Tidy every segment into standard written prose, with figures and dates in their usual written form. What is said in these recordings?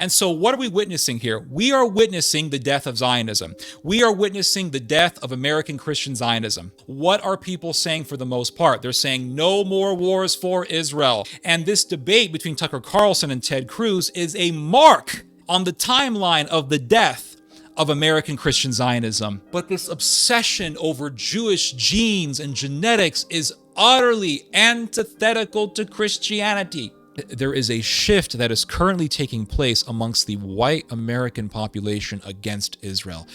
And so what are we witnessing here? We are witnessing the death of Zionism. We are witnessing the death of American Christian Zionism. What are people saying for the most part? They're saying no more wars for Israel. And this debate between Tucker Carlson and Ted Cruz is a mark on the timeline of the death of American Christian Zionism. But this obsession over Jewish genes and genetics is utterly antithetical to Christianity. There is a shift that is currently taking place amongst the white American population against Israel,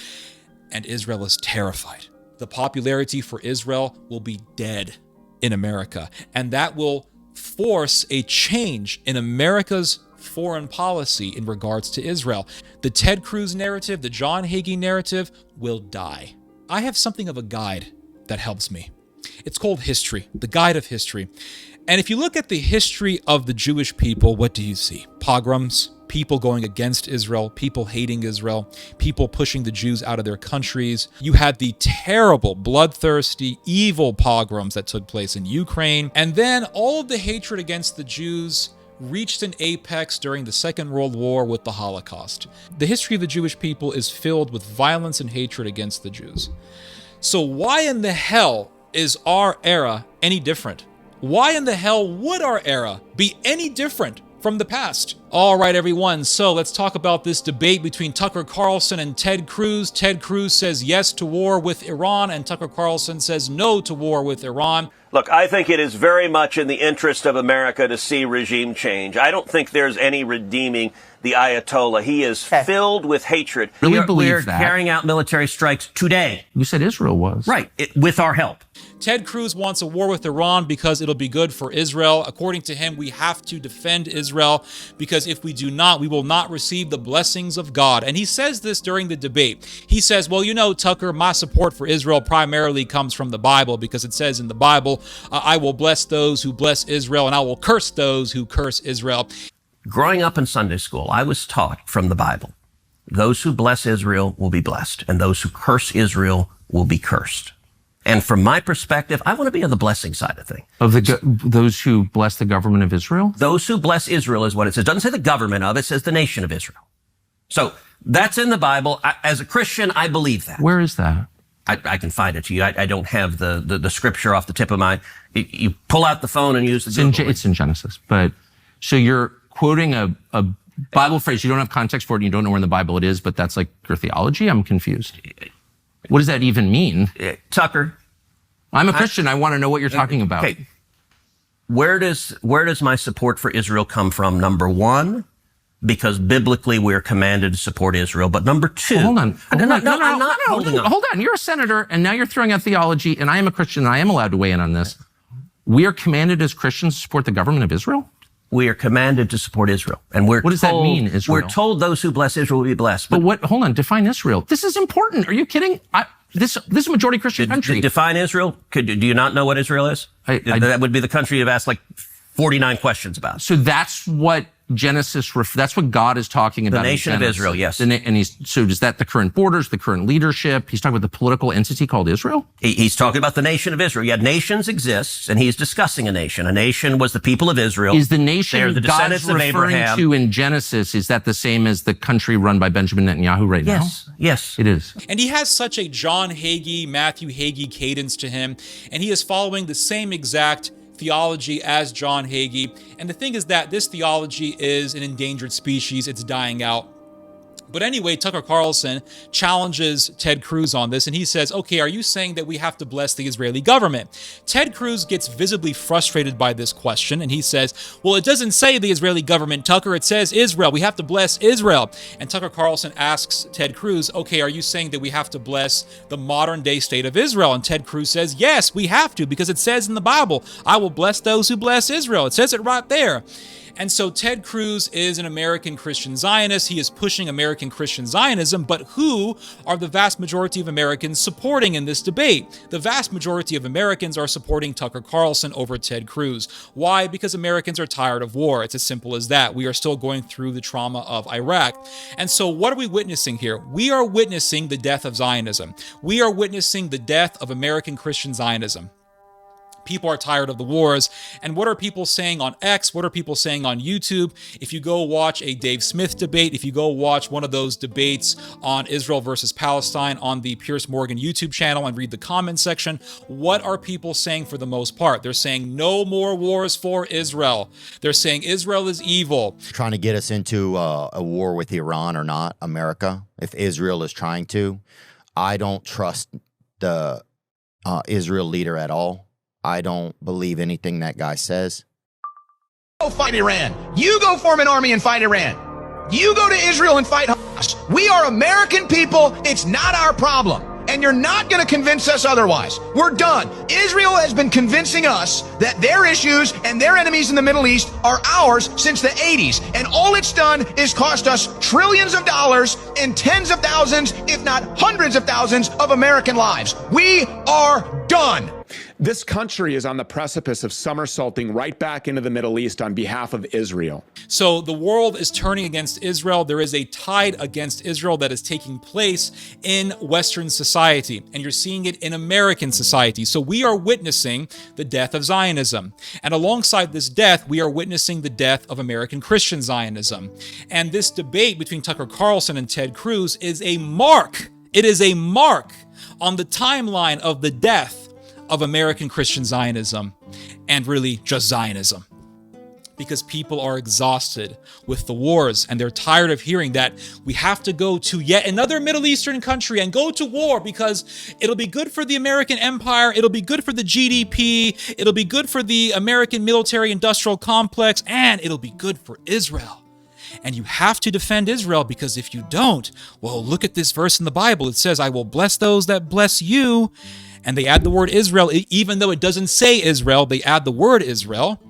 and Israel is terrified. The popularity for Israel will be dead in America, and that will force a change in America's foreign policy in regards to Israel. The Ted Cruz narrative, the John Hagee narrative will die. I have something of a guide that helps me. It's called History, the Guide of History. And if you look at the history of the Jewish people, what do you see? Pogroms, people going against Israel, people hating Israel, people pushing the Jews out of their countries. You had the terrible, bloodthirsty, evil pogroms that took place in Ukraine. And then all of the hatred against the Jews reached an apex during the Second World War with the Holocaust. The history of the Jewish people is filled with violence and hatred against the Jews. So why in the hell is our era any different? Why in the hell would our era be any different from the past? All right, everyone, so let's talk about this debate between Tucker Carlson and Ted Cruz. Ted Cruz says yes to war with Iran, and Tucker Carlson says no to war with Iran. Look, I think it is very much in the interest of America to see regime change. I don't think there's any redeeming the Ayatollah. He is filled with hatred. Really we believe are that? Carrying out military strikes today. You said Israel was. Right, with our help. Ted Cruz wants a war with Iran because it'll be good for Israel. According to him, we have to defend Israel because if we do not, we will not receive the blessings of God. And he says this during the debate. He says, well, you know, Tucker, my support for Israel primarily comes from the Bible because it says in the Bible, I will bless those who bless Israel and I will curse those who curse Israel. Growing up in Sunday school, I was taught from the Bible, those who bless Israel will be blessed and those who curse Israel will be cursed. And from my perspective, I want to be on the blessing side of things. Of those who bless the government of Israel? Those who bless Israel is what it says. It doesn't say the government of, it says the nation of Israel. So that's in the Bible. As a Christian, I believe that. Where is that? I can find it to you. I don't have the scripture off the tip of my, you pull out the phone and use the Google. It's in Genesis. But so you're quoting a Bible phrase. You don't have context for it and you don't know where in the Bible it is, but that's like your theology? I'm confused. What does that even mean? Tucker. I'm a Christian. I want to know what you're talking about. Okay. Where does my support for Israel come from? Number one, because biblically we're commanded to support Israel. But number two. Hold on. I'm not holding on. Hold on. You're a senator and now you're throwing out theology and I am a Christian and I am allowed to weigh in on this. We are commanded as Christians to support the government of Israel? We are commanded to support Israel. And what does that mean, Israel? We're told those who bless Israel will be blessed. But hold on, define Israel. This is important. Are you kidding? This is a majority Christian country. Define Israel? Do you not know what Israel is? That would be the country you've asked like 49 questions about. So that's what Genesis, that's what God is talking about. The nation of Israel, yes. And so is that the current borders, the current leadership? He's talking about the political entity called Israel? He's talking about the nation of Israel. Yeah, nations exist, and he's discussing a nation. A nation was the people of Israel. Is the nation They're the God's descendants of referring Abraham. to in Genesis, is that the same as the country run by Benjamin Netanyahu right now? Yes. It is. And he has such a John Hagee, Matthew Hagee cadence to him, and he is following the same exact theology as John Hagee. And the thing is that this theology is an endangered species. It's dying out. But anyway, Tucker Carlson challenges Ted Cruz on this, and he says, okay, are you saying that we have to bless the Israeli government? Ted Cruz gets visibly frustrated by this question, and he says, well, it doesn't say the Israeli government, Tucker. It says Israel. We have to bless Israel. And Tucker Carlson asks Ted Cruz, okay, are you saying that we have to bless the modern-day state of Israel? And Ted Cruz says, yes, we have to, because it says in the Bible, I will bless those who bless Israel. It says it right there. And so Ted Cruz is an American Christian Zionist. He is pushing American Christian Zionism, but who are the vast majority of Americans supporting in this debate? The vast majority of Americans are supporting Tucker Carlson over Ted Cruz. Why? Because Americans are tired of war. It's as simple as that. We are still going through the trauma of Iraq. And so what are we witnessing here? We are witnessing the death of Zionism. We are witnessing the death of American Christian Zionism. People are tired of the wars. And what are people saying on X? What are people saying on YouTube? If you go watch a Dave Smith debate, if you go watch one of those debates on Israel versus Palestine on the Piers Morgan YouTube channel and read the comment section, what are people saying for the most part? They're saying no more wars for Israel. They're saying Israel is evil. Trying to get us into a war with Iran or not, America, if Israel is trying to. I don't trust the Israel leader at all. I don't believe anything that guy says. Go fight Iran. You go form an army and fight Iran. You go to Israel and fight Hamas. We are American people. It's not our problem. And you're not going to convince us otherwise. We're done. Israel has been convincing us that their issues and their enemies in the Middle East are ours since the 80s. And all it's done is cost us trillions of dollars and tens of thousands, if not hundreds of thousands of American lives. We are done. This country is on the precipice of somersaulting right back into the Middle East on behalf of Israel. So the world is turning against Israel. There is a tide against Israel that is taking place in Western society, and you're seeing it in American society. So we are witnessing the death of Zionism. And alongside this death, we are witnessing the death of American Christian Zionism. And this debate between Tucker Carlson and Ted Cruz is a mark. It is a mark on the timeline of the death of American Christian Zionism, and really just Zionism. Because people are exhausted with the wars, and they're tired of hearing that we have to go to yet another Middle Eastern country and go to war because it'll be good for the American empire, it'll be good for the GDP, it'll be good for the American military-industrial complex, and it'll be good for Israel. And you have to defend Israel, because if you don't, well, look at this verse in the Bible. It says, I will bless those that bless you. And they add the word Israel, even though it doesn't say Israel, they add the word Israel.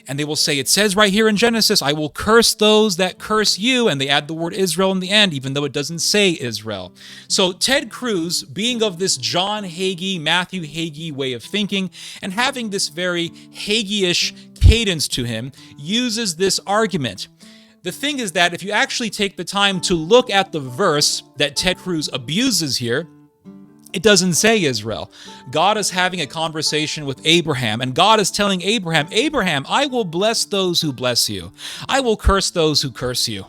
And they will say, it says right here in Genesis, I will curse those that curse you. And they add the word Israel in the end, even though it doesn't say Israel. So Ted Cruz, being of this John Hagee, Matthew Hagee way of thinking, and having this very Hagee-ish cadence to him, uses this argument. The thing is that if you actually take the time to look at the verse that Ted Cruz abuses here, it doesn't say Israel. God is having a conversation with Abraham, and God is telling Abraham, Abraham, I will bless those who bless you. I will curse those who curse you.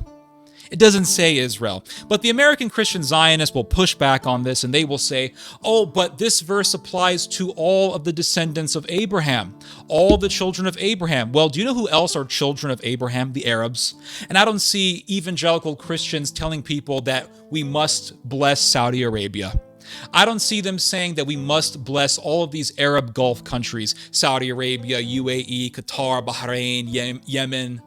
It doesn't say Israel. But the American Christian Zionists will push back on this, and they will say, oh, but this verse applies to all of the descendants of Abraham, all the children of Abraham. Well, do you know who else are children of Abraham? The Arabs. And I don't see evangelical Christians telling people that we must bless Saudi Arabia. I don't see them saying that we must bless all of these Arab Gulf countries, Saudi Arabia, UAE, Qatar, Bahrain, Yemen.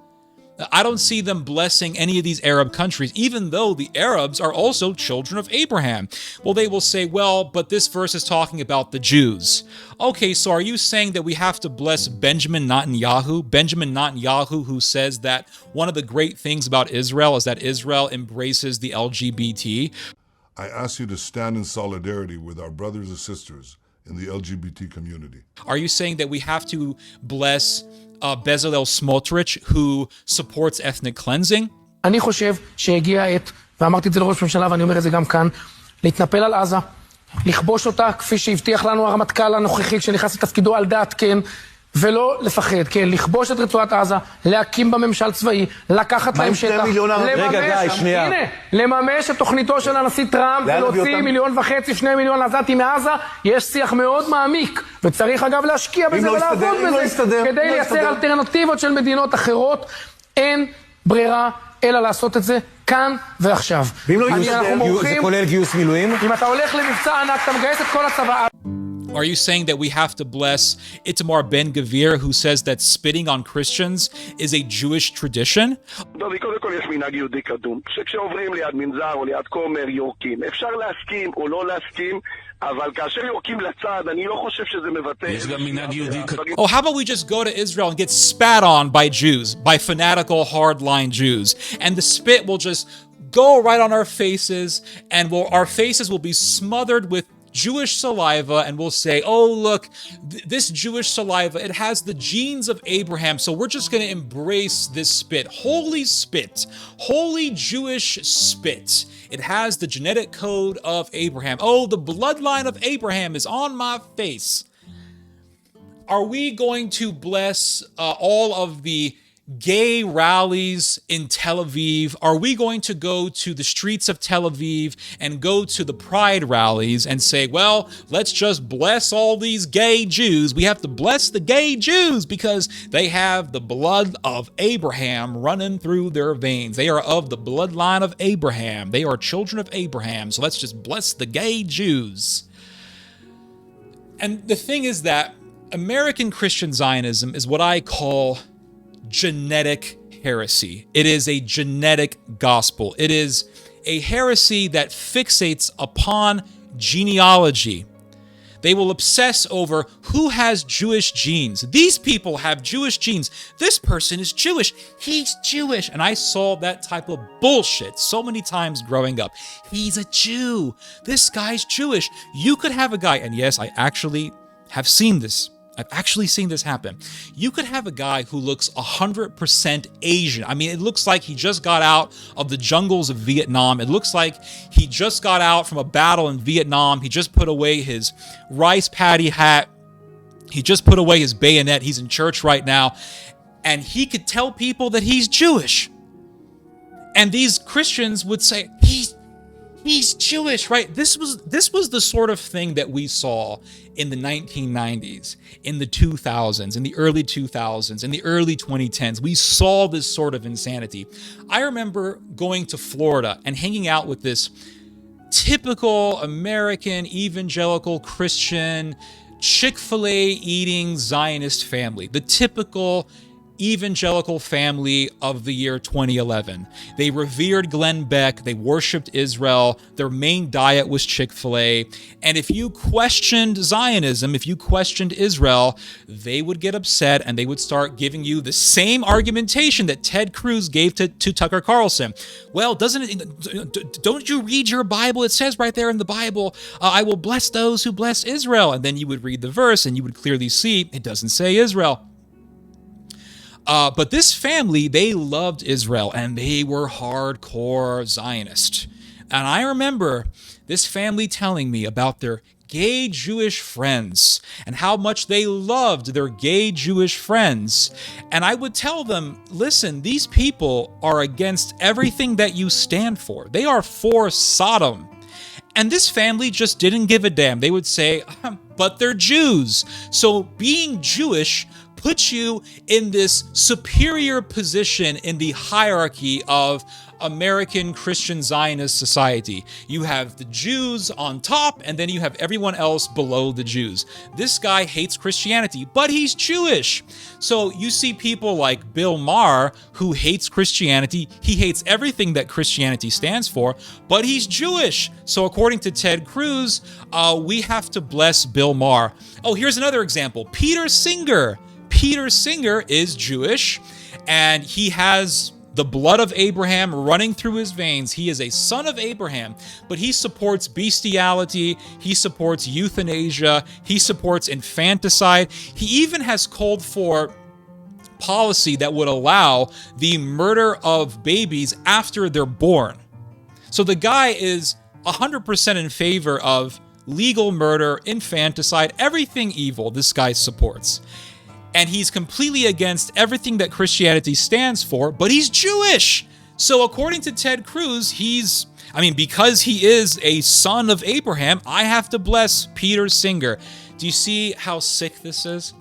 I don't see them blessing any of these Arab countries, even though the Arabs are also children of Abraham. Well, they will say, well, but this verse is talking about the Jews. Okay, so are you saying that we have to bless Benjamin Netanyahu? Benjamin Netanyahu, who says that one of the great things about Israel is that Israel embraces the LGBT. I ask you to stand in solidarity with our brothers and sisters in the LGBT community. Are you saying that we have to bless Bezalel Smotrich, who supports ethnic cleansing? אני חושב שהגיע העת, ואמרתי את זה לראש ממשלה ואני אומר את זה גם כאן, להתנפל על עזה, לכבוש אותה כפי שהבטיח לנו הרמטכ"ל הנוכחי כשנכנס לתפקידו על דעת כן, ולא לפחד, כן, לכבוש את רצועת עזה, להקים בממשל צבאי, לקחת להם שטח, לממש את תוכניתו של הנשיא טראמפ, ולהוציא 1.5 מיליון, 2 מיליון עזתים מעזה. יש שיח מאוד מעמיק, וצריך אגב להשקיע בזה ולעבוד בזה, כדי לייצר אלטרנטיבות של מדינות אחרות. אין ברירה אלא לעשות את זה כאן ועכשיו. ואם לא זה כולל גיוס מילואים? אם אתה הולך למבצע ענק, אתה מגייס את כל הצבא. Are you saying that we have to bless Itamar Ben-Gvir, who says that spitting on Christians is a Jewish tradition? קודם כל יש מנהג יהודי קדום, שכשעוברים ליד מנזר או ליד כומר יורקים. אפשר להסכים או לא להסכים, אבל כאשר יורקים לצד, אני לא חושב שזה מבטא... יש גם מנהג יהודי קדום. Oh, how about we just go to Israel and get spat on by Jews, by fanatical hardline Jews, and the spit will just go right on our faces, and our faces will be smothered with Jewish saliva, and we'll say, oh, look, this Jewish saliva, it has the genes of Abraham, so we're just going to embrace this spit. Holy Jewish spit. It has the genetic code of Abraham. Oh, the bloodline of Abraham is on my face. Are we going to bless all of the gay rallies in Tel Aviv? Are we going to go to the streets of Tel Aviv and go to the pride rallies and say, well, let's just bless all these gay Jews. We have to bless the gay Jews because they have the blood of Abraham running through their veins. They are of the bloodline of Abraham. They are children of Abraham. So let's just bless the gay Jews. And the thing is that American Christian Zionism is what I call genetic heresy. It is a genetic gospel. It is a heresy that fixates upon genealogy. They will obsess over who has Jewish genes. These people have Jewish genes. This person is Jewish. He's Jewish. And I saw that type of bullshit so many times growing up. He's a Jew. This guy's Jewish. You could have a guy, and yes, I actually have seen this. I've actually seen this happen. You could have a guy who looks 100% Asian. I mean, it looks like he just got out of the jungles of Vietnam. It looks like he just got out from a battle in Vietnam. He just put away his rice paddy hat. He just put away his bayonet. He's in church right now. And he could tell people that he's Jewish. And these Christians would say, he's Jewish, right? This was the sort of thing that we saw in the 1990s, in the 2000s, in the early 2000s, in the early 2010s. We saw this sort of insanity. I remember going to Florida and hanging out with this typical American evangelical Christian Chick-fil-A eating Zionist family, the typical evangelical family of the year 2011. They revered Glenn Beck. They worshiped Israel. Their main diet was Chick-fil-A. And if you questioned Zionism, if you questioned Israel, they would get upset and they would start giving you the same argumentation that Ted Cruz gave to Tucker Carlson. Well, don't you read your Bible? It says right there in the Bible, I will bless those who bless Israel. And then you would read the verse and you would clearly see it doesn't say Israel. But this family, they loved Israel and they were hardcore Zionist. And I remember this family telling me about their gay Jewish friends and how much they loved their gay Jewish friends. And I would tell them, listen, these people are against everything that you stand for. They are for Sodom. And this family just didn't give a damn. They would say, but they're Jews. So being Jewish puts you in this superior position in the hierarchy of American Christian Zionist society. You have the Jews on top, and then you have everyone else below the Jews. This guy hates Christianity, but he's Jewish. So you see people like Bill Maher, who hates Christianity. He hates everything that Christianity stands for, but he's Jewish. So according to Ted Cruz, we have to bless Bill Maher. Oh, here's another example. Peter Singer. Peter Singer is Jewish, and he has the blood of Abraham running through his veins. He is a son of Abraham, but he supports bestiality. He supports euthanasia. He supports infanticide. He even has called for policy that would allow the murder of babies after they're born. So the guy is 100% in favor of legal murder, infanticide, everything evil this guy supports. And he's completely against everything that Christianity stands for, but he's Jewish. So according to Ted Cruz, because he is a son of Abraham, I have to bless Peter Singer. Do you see how sick this is?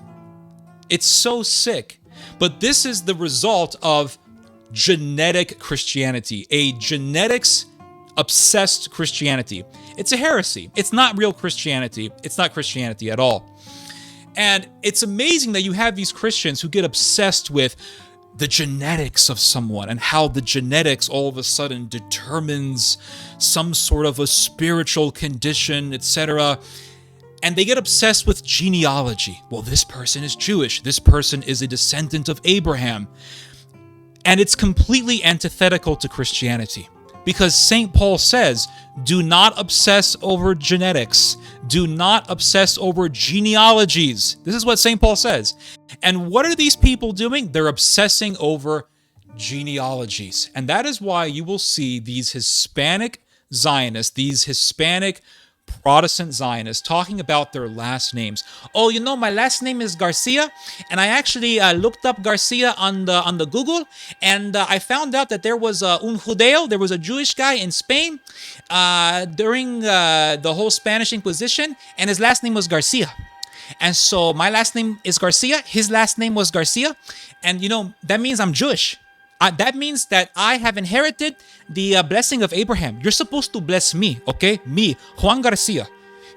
It's so sick. But this is the result of genetic Christianity, a genetics-obsessed Christianity. It's a heresy. It's not real Christianity. It's not Christianity at all. And it's amazing that you have these Christians who get obsessed with the genetics of someone and how the genetics all of a sudden determines some sort of a spiritual condition, etc. And they get obsessed with genealogy. Well, this person is Jewish. This person is a descendant of Abraham. And it's completely antithetical to Christianity. Because St. Paul says, do not obsess over genetics. Do not obsess over genealogies. This is what St. Paul says. And what are these people doing? They're obsessing over genealogies. And that is why you will see these Hispanic Zionists, these Hispanic Protestant Zionists talking about their last names. Oh, you know, my last name is Garcia, and I actually looked up Garcia on the Google, and I found out that there was un judeo, there was a Jewish guy in Spain during the whole Spanish Inquisition, and his last name was Garcia. And so my last name is Garcia, his last name was Garcia, and you know, that means I'm Jewish. That means that I have inherited the blessing of Abraham. You're supposed to bless me, okay? Me, Juan Garcia.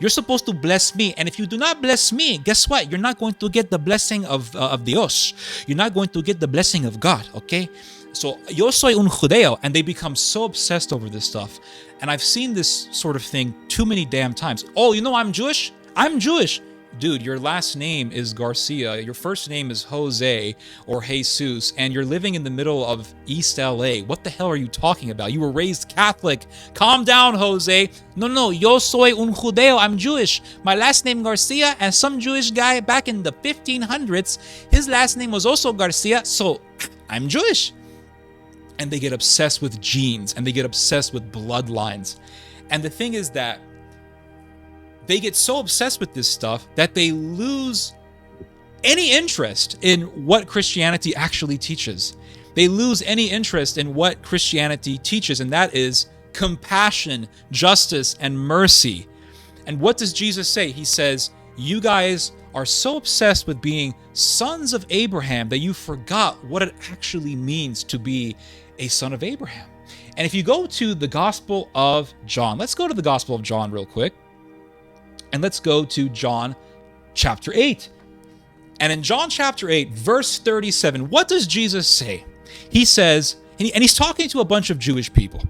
You're supposed to bless me. And if you do not bless me, guess what? You're not going to get the blessing of Dios. You're not going to get the blessing of God, okay? So, yo soy un judeo. And they become so obsessed over this stuff. And I've seen this sort of thing too many damn times. Oh, you know I'm Jewish? I'm Jewish. Dude, your last name is Garcia, your first name is Jose or Jesus, and you're living in the middle of East LA. What the hell are you talking about? You were raised Catholic. Calm down, Jose. No, yo soy un judeo. I'm Jewish. My last name Garcia, and some Jewish guy back in the 1500s, his last name was also Garcia, so I'm Jewish. And they get obsessed with genes, and they get obsessed with bloodlines. And the thing is that they get so obsessed with this stuff that they lose any interest in what Christianity actually teaches. They lose any interest in what Christianity teaches, and that is compassion, justice, and mercy. And what does Jesus say? He says, you guys are so obsessed with being sons of Abraham that you forgot what it actually means to be a son of Abraham. And if you go to the Gospel of John, let's go to the Gospel of John real quick. And let's go to John chapter 8. And in John chapter 8, verse 37, what does Jesus say? He says, and he's talking to a bunch of Jewish people.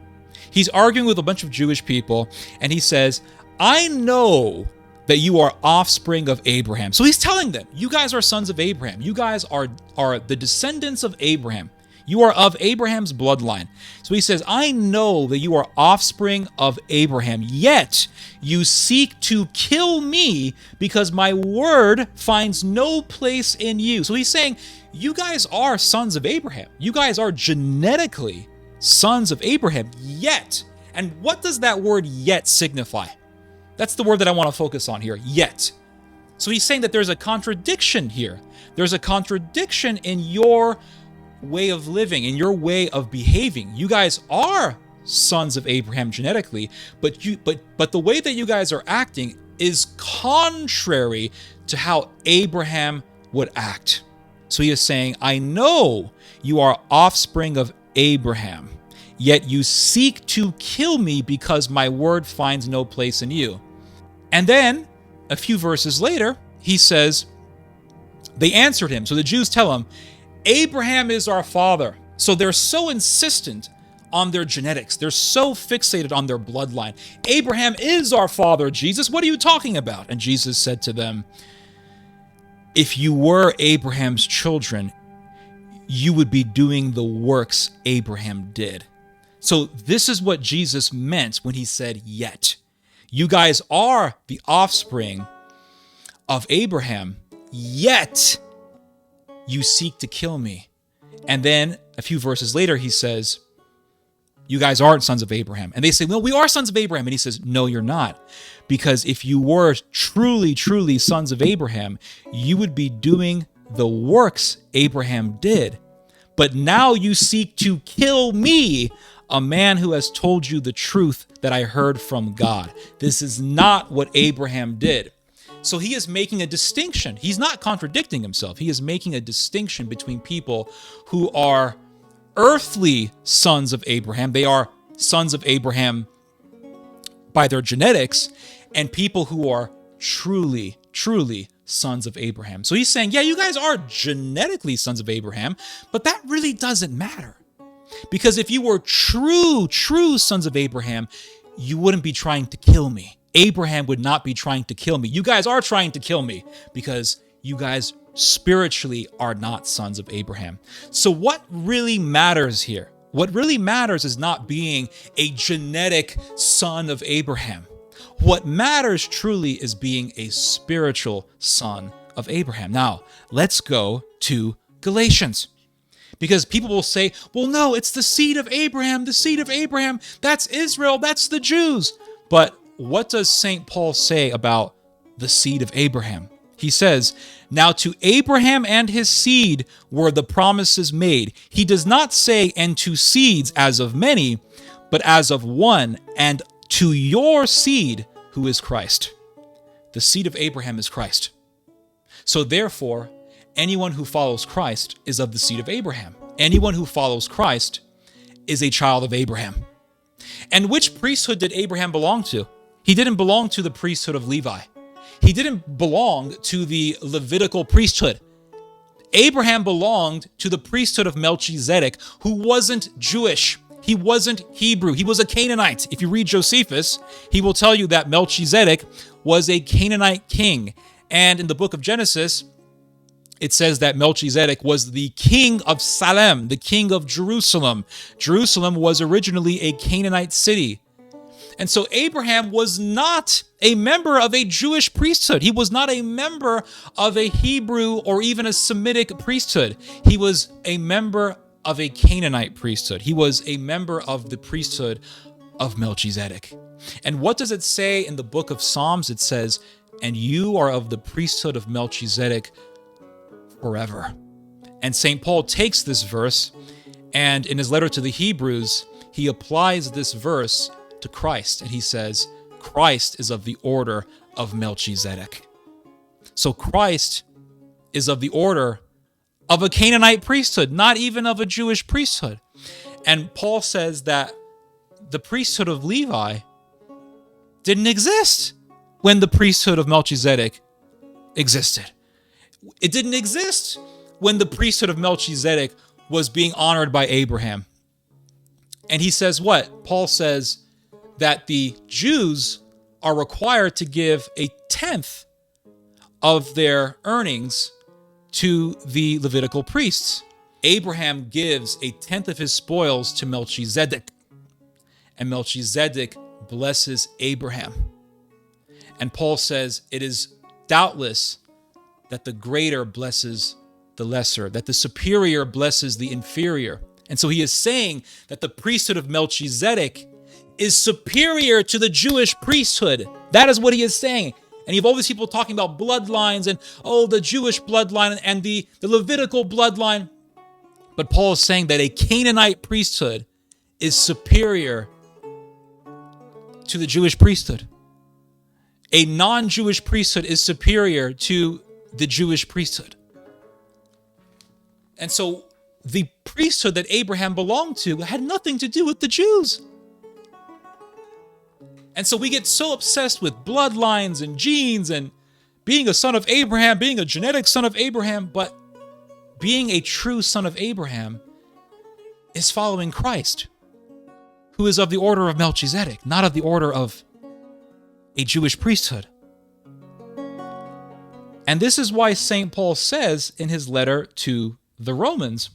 He's arguing with a bunch of Jewish people, and he says, I know that you are offspring of Abraham. So he's telling them, you guys are sons of Abraham. You guys are the descendants of Abraham. You are of Abraham's bloodline. So he says, I know that you are offspring of Abraham, yet you seek to kill me because my word finds no place in you. So he's saying, you guys are sons of Abraham. You guys are genetically sons of Abraham, yet. And what does that word yet signify? That's the word that I want to focus on here, yet. So he's saying that there's a contradiction here. There's a contradiction in your way of living, in your way of behaving. You guys are sons of Abraham genetically, but the way that you guys are acting is contrary to how Abraham would act. So he is saying, I know you are offspring of Abraham, yet you seek to kill me because my word finds no place in you. And then a few verses later, he says, they answered him. So the Jews tell him, Abraham is our father. So they're so insistent on their genetics. They're so fixated on their bloodline. Abraham is our father, Jesus. What are you talking about? And Jesus said to them, if you were Abraham's children, you would be doing the works Abraham did. So this is what Jesus meant when he said, yet. You guys are the offspring of Abraham, yet you seek to kill me. And then a few verses later, he says, you guys aren't sons of Abraham. And they say, well, we are sons of Abraham. And he says, no, you're not. Because if you were truly, truly sons of Abraham, you would be doing the works Abraham did. But now you seek to kill me, a man who has told you the truth that I heard from God. This is not what Abraham did. So he is making a distinction. He's not contradicting himself. He is making a distinction between people who are earthly sons of Abraham. They are sons of Abraham by their genetics, and people who are truly, truly sons of Abraham. So he's saying, yeah, you guys are genetically sons of Abraham, but that really doesn't matter. Because if you were true, true sons of Abraham, you wouldn't be trying to kill me. Abraham would not be trying to kill me. You guys are trying to kill me because you guys spiritually are not sons of Abraham. So what really matters here? What really matters is not being a genetic son of Abraham. What matters truly is being a spiritual son of Abraham. Now, let's go to Galatians. Because people will say, well, no, it's the seed of Abraham, that's Israel, that's the Jews. But what does St. Paul say about the seed of Abraham? He says, now to Abraham and his seed were the promises made. He does not say, and to seeds as of many, but as of one, and to your seed, who is Christ. The seed of Abraham is Christ. So therefore, anyone who follows Christ is of the seed of Abraham. Anyone who follows Christ is a child of Abraham. And which priesthood did Abraham belong to? He didn't belong to the priesthood of Levi. He didn't belong to the Levitical priesthood. Abraham belonged to the priesthood of Melchizedek, who wasn't Jewish. He wasn't Hebrew. He was a Canaanite. If you read Josephus, he will tell you that Melchizedek was a Canaanite king. And in the book of Genesis, it says that Melchizedek was the king of Salem, the king of Jerusalem. Jerusalem was originally a Canaanite city. And so Abraham was not a member of a Jewish priesthood. He was not a member of a Hebrew or even a Semitic priesthood. He was a member of a Canaanite priesthood. He was a member of the priesthood of Melchizedek. And what does it say in the book of Psalms? It says, and you are of the priesthood of Melchizedek forever. And St. Paul takes this verse, and in his letter to the Hebrews, he applies this verse to Christ, and he says, Christ is of the order of Melchizedek. So Christ is of the order of a Canaanite priesthood, not even of a Jewish priesthood. And Paul says that the priesthood of Levi didn't exist when the priesthood of Melchizedek existed. It didn't exist when the priesthood of Melchizedek was being honored by Abraham. And he says what? Paul says that the Jews are required to give a tenth of their earnings to the Levitical priests. Abraham gives a tenth of his spoils to Melchizedek, and Melchizedek blesses Abraham. And Paul says it is doubtless that the greater blesses the lesser, that the superior blesses the inferior. And so he is saying that the priesthood of Melchizedek is superior to the Jewish priesthood. That is what he is saying. And you have all these people talking about bloodlines and, the Jewish bloodline and the Levitical bloodline. But Paul is saying that a Canaanite priesthood is superior to the Jewish priesthood. A non-Jewish priesthood is superior to the Jewish priesthood. And so the priesthood that Abraham belonged to had nothing to do with the Jews. And so we get so obsessed with bloodlines and genes and being a son of Abraham, being a genetic son of Abraham, but being a true son of Abraham is following Christ, who is of the order of Melchizedek, not of the order of a Jewish priesthood. And this is why St. Paul says in his letter to the Romans,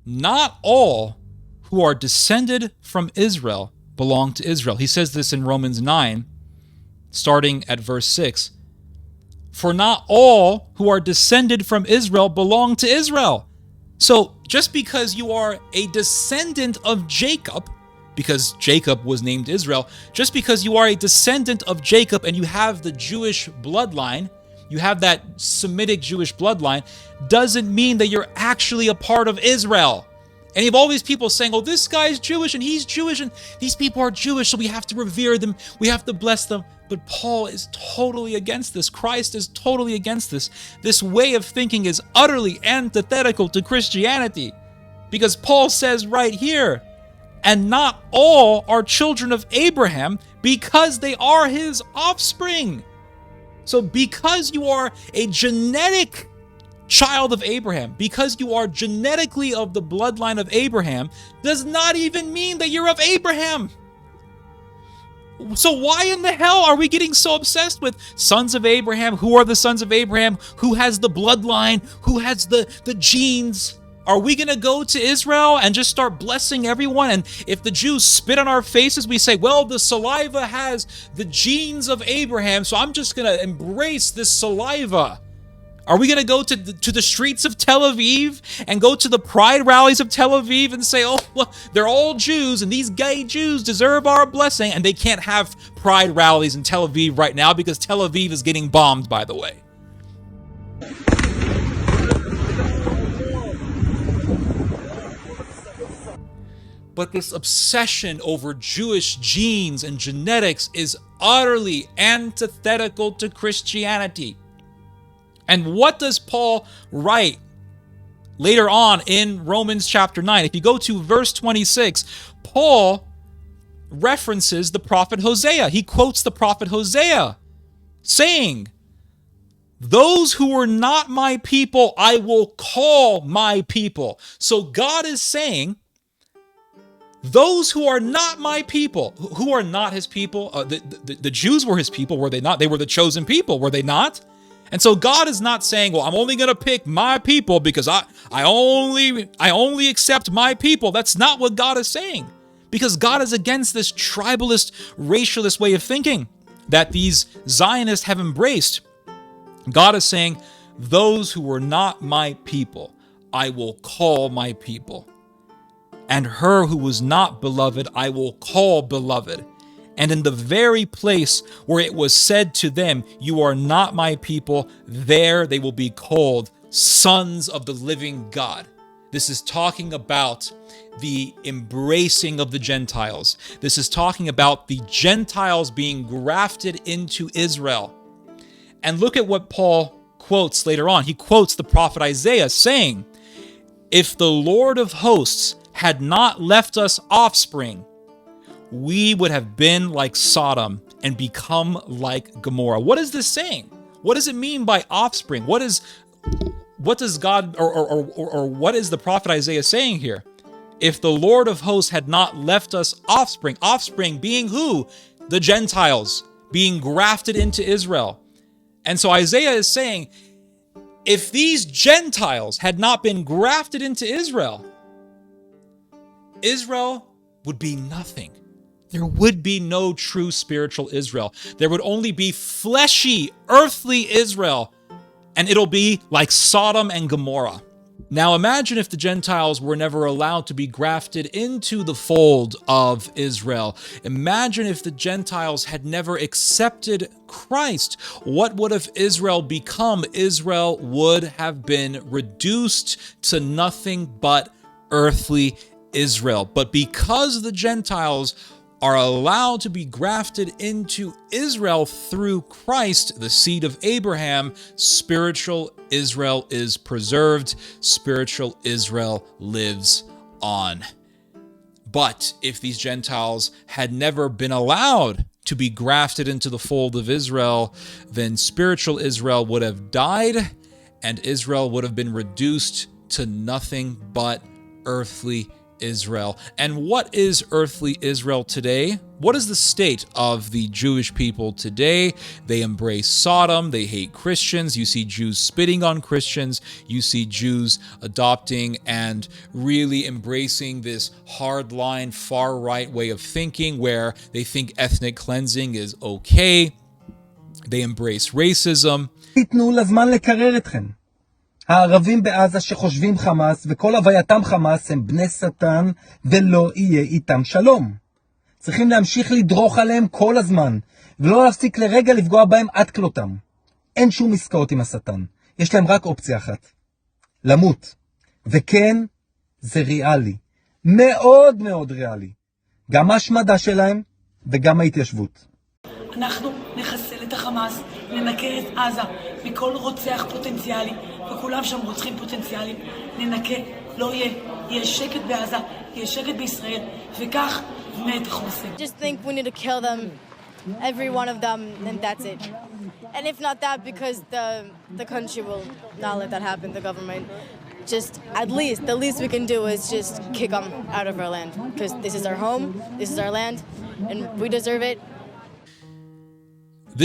not all who are descended from Israel belong to Israel. He says this in Romans 9, starting at verse 6. For not all who are descended from Israel belong to Israel. So just because you are a descendant of Jacob, because Jacob was named Israel, just because you are a descendant of Jacob and you have the Jewish bloodline, you have that Semitic Jewish bloodline, doesn't mean that you're actually a part of Israel. And you have all these people saying, this guy's Jewish and he's Jewish and these people are Jewish, so we have to revere them, we have to bless them. But Paul is totally against this. Christ is totally against this. This way of thinking is utterly antithetical to Christianity. Because Paul says right here, and not all are children of Abraham because they are his offspring. So because you are a genetic child of Abraham, because you are genetically of the bloodline of Abraham, does not even mean that you're of Abraham. So why in the hell are we getting so obsessed with sons of Abraham? Who are the sons of Abraham? Who has the bloodline? Who has the genes? Are we going to go to Israel and just start blessing everyone? And if the Jews spit on our faces, we say, the saliva has the genes of Abraham, so I'm just going to embrace this saliva. Are we going to go to the streets of Tel Aviv and go to the pride rallies of Tel Aviv and say, oh, well, they're all Jews and these gay Jews deserve our blessing, and they can't have pride rallies in Tel Aviv right now because Tel Aviv is getting bombed, by the way. But this obsession over Jewish genes and genetics is utterly antithetical to Christianity. And what does Paul write later on in Romans chapter 9? If you go to verse 26, Paul references the prophet Hosea. He quotes the prophet Hosea, saying, "Those who were not my people, I will call my people." So God is saying, those who are not my people, who are not his people, the Jews were his people, were they not? They were the chosen people, were they not? And so God is not saying, well, I'm only going to pick my people because I only accept my people. That's not what God is saying. Because God is against this tribalist, racialist way of thinking that these Zionists have embraced. God is saying, those who were not my people, I will call my people. And her who was not beloved, I will call beloved. And in the very place where it was said to them, you are not my people, there they will be called sons of the living God. This is talking about the embracing of the Gentiles. This is talking about the Gentiles being grafted into Israel. And look at what Paul quotes later on. He quotes the prophet Isaiah saying, if the Lord of hosts had not left us offspring, we would have been like Sodom and become like Gomorrah. What is this saying? What does it mean by offspring? What does God or what is the prophet Isaiah saying here? If the Lord of hosts had not left us offspring, offspring being who? The Gentiles being grafted into Israel. And so Isaiah is saying, if these Gentiles had not been grafted into Israel, Israel would be nothing. There would be no true spiritual Israel. There would only be fleshy, earthly Israel, and it'll be like Sodom and Gomorrah. Now imagine if the Gentiles were never allowed to be grafted into the fold of Israel. Imagine if the Gentiles had never accepted Christ. What would have Israel become? Israel would have been reduced to nothing but earthly Israel. But because the Gentiles are allowed to be grafted into Israel through Christ, the seed of Abraham, spiritual Israel is preserved. Spiritual Israel lives on. But if these Gentiles had never been allowed to be grafted into the fold of Israel, then spiritual Israel would have died and Israel would have been reduced to nothing but earthly Israel. And what is earthly Israel today? What is the state of the Jewish people today? They embrace Sodom. They hate Christians. You see Jews spitting on Christians. You see Jews adopting and really embracing this hardline, far-right way of thinking where they think ethnic cleansing is okay. They embrace racism. הערבים בעזה שחושבים חמאס וכל הווייתם חמאס הם בני שטן ולא יהיה איתם שלום. צריכים להמשיך לדרוך עליהם כל הזמן ולא להפסיק לרגע לפגוע בהם עד כלותם. אין שום עסקאות עם השטן. יש להם רק אופציה אחת. למות. וכן, זה ריאלי. מאוד מאוד ריאלי. גם ההשמדה שלהם וגם ההתיישבות. אנחנו נחסל את החמאס, ננקה את עזה מכל רוצח פוטנציאלי, וכולם שם רוצחים פוטנציאליים, ננקה, לא יהיה שקט בעזה, יהיה שקט בישראל, וכך מת החוסן. Just think we need to kill them, every one of them, and that's it. And if not that, because the country will not let that happen, the government. Just the least we can do is just kick them out of our land, because this is our home, this is our land, and we deserve it.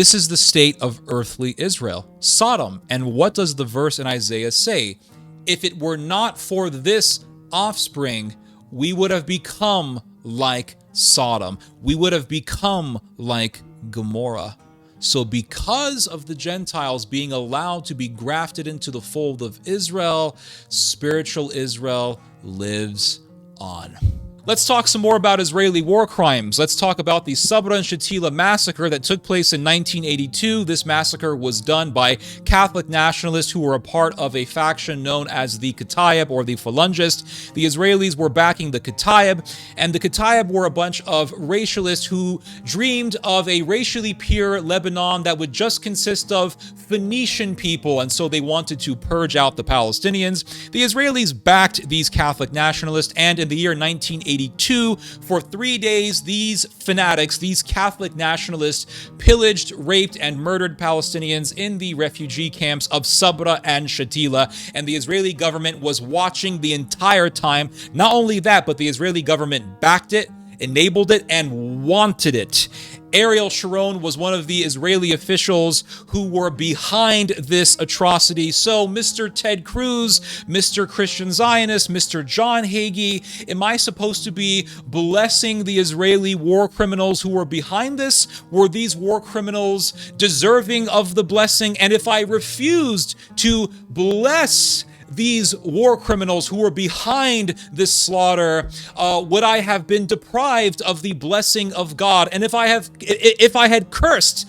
This is the state of earthly Israel, Sodom. And what does the verse in Isaiah say? If it were not for this offspring, we would have become like Sodom. We would have become like Gomorrah. So because of the Gentiles being allowed to be grafted into the fold of Israel, spiritual Israel lives on. Let's talk some more about Israeli war crimes. Let's talk about the Sabra and Shatila massacre that took place in 1982. This massacre was done by Catholic nationalists who were a part of a faction known as the Kataib or the Phalangists. The Israelis were backing the Kataib, and the Kataib were a bunch of racialists who dreamed of a racially pure Lebanon that would just consist of Phoenician people, and so they wanted to purge out the Palestinians. The Israelis backed these Catholic nationalists, and in the year 1982, for 3 days, these fanatics, these Catholic nationalists, pillaged, raped, and murdered Palestinians in the refugee camps of Sabra and Shatila, and the Israeli government was watching the entire time. Not only that, but the Israeli government backed it, enabled it, and wanted it. Ariel Sharon was one of the Israeli officials who were behind this atrocity. So, Mr. Ted Cruz, Mr. Christian Zionist, Mr. John Hagee, am I supposed to be blessing the Israeli war criminals who were behind this? Were these war criminals deserving of the blessing? And if I refused to bless these war criminals who were behind this slaughter, would I have been deprived of the blessing of God? And if I had cursed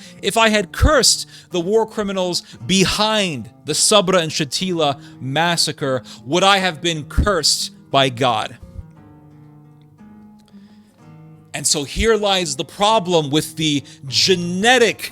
the war criminals behind the Sabra and Shatila massacre, would I have been cursed by God? And so here lies the problem with the genetic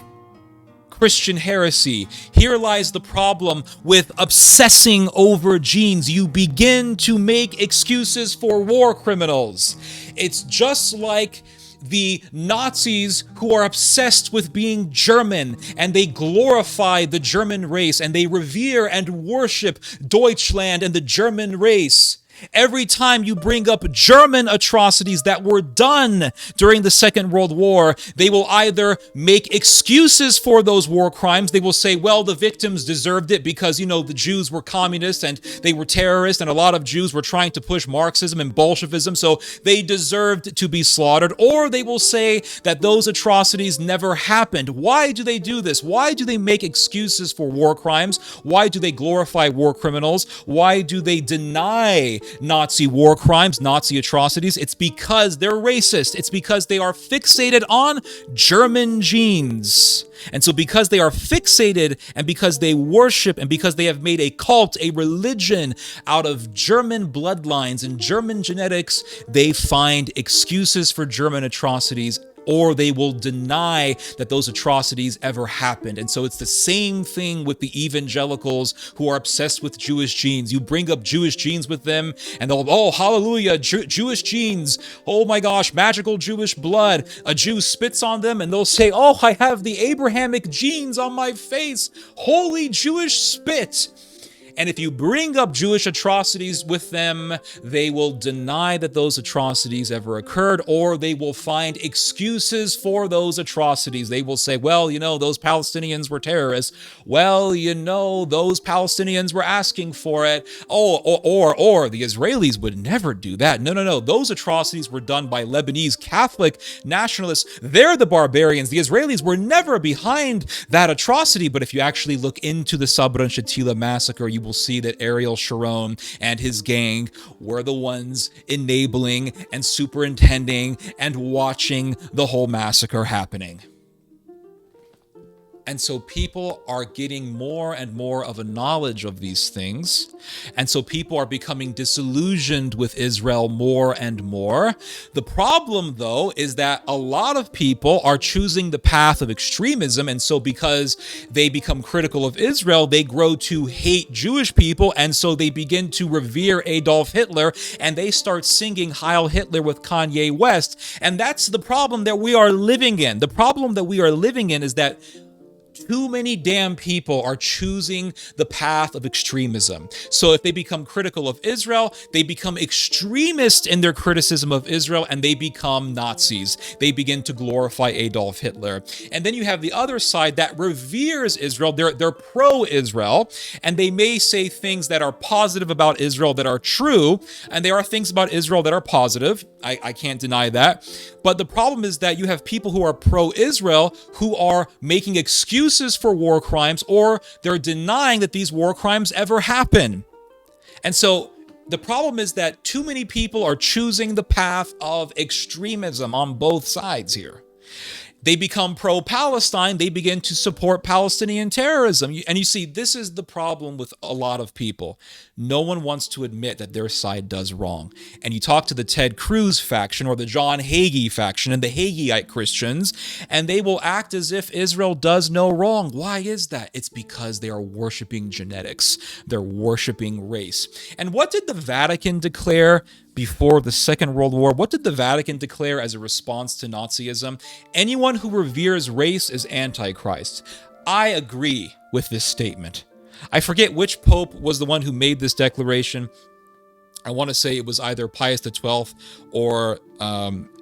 Christian heresy. Here lies the problem with obsessing over genes. You begin to make excuses for war criminals. It's just like the Nazis who are obsessed with being German, and they glorify the German race, and they revere and worship Deutschland and the German race. Every time you bring up German atrocities that were done during the Second World War, they will either make excuses for those war crimes. They will say, well, the victims deserved it because, the Jews were communists and they were terrorists, and a lot of Jews were trying to push Marxism and Bolshevism, so they deserved to be slaughtered. Or they will say that those atrocities never happened. Why do they do this? Why do they make excuses for war crimes? Why do they glorify war criminals? Why do they deny Nazi war crimes, Nazi atrocities? It's because they're racist. It's because they are fixated on German genes. And so because they are fixated, and because they worship, and because they have made a cult, a religion out of German bloodlines and German genetics, they find excuses for German atrocities, or they will deny that those atrocities ever happened. And so it's the same thing with the evangelicals who are obsessed with Jewish genes. You bring up Jewish genes with them, and they'll, oh, hallelujah, Jewish genes. Oh my gosh, magical Jewish blood. A Jew spits on them, and they'll say, oh, I have the Abrahamic genes on my face. Holy Jewish spit. And if you bring up Jewish atrocities with them, they will deny that those atrocities ever occurred, or they will find excuses for those atrocities. They will say, well, those Palestinians were terrorists. Well, those Palestinians were asking for it. Oh, or the Israelis would never do that. No. Those atrocities were done by Lebanese Catholic nationalists. They're the barbarians. The Israelis were never behind that atrocity. But if you actually look into the Sabra and Shatila massacre, you will see that Ariel Sharon and his gang were the ones enabling and superintending and watching the whole massacre happening. And so people are getting more and more of a knowledge of these things. And so people are becoming disillusioned with Israel more and more. The problem, though, is that a lot of people are choosing the path of extremism. And so because they become critical of Israel, they grow to hate Jewish people. And so they begin to revere Adolf Hitler, and they start singing Heil Hitler with Kanye West. And that's the problem that we are living in. The problem that we are living in is that Too many damn people are choosing the path of extremism. So if they become critical of Israel, they become extremist in their criticism of Israel, and they become Nazis. They begin to glorify Adolf Hitler. And then you have the other side that reveres Israel. They're pro-Israel, and they may say things that are positive about Israel that are true, and there are things about Israel that are positive. I can't deny that. But the problem is that you have people who are pro-Israel who are making excuses for war crimes, or they're denying that these war crimes ever happen. And so the problem is that too many people are choosing the path of extremism on both sides here. They become pro-Palestine, they begin to support Palestinian terrorism. And you see, this is the problem with a lot of people. No one wants to admit that their side does wrong. And you talk to the Ted Cruz faction or the John Hagee faction and the Hageite Christians, and they will act as if Israel does no wrong. Why is that? It's because they are worshiping genetics. They're worshiping race. And what did the Vatican declare before the Second World War? What did the Vatican declare as a response to Nazism? Anyone who reveres race is Antichrist. I agree with this statement. I forget which pope was the one who made this declaration. I want to say it was either Pius XII or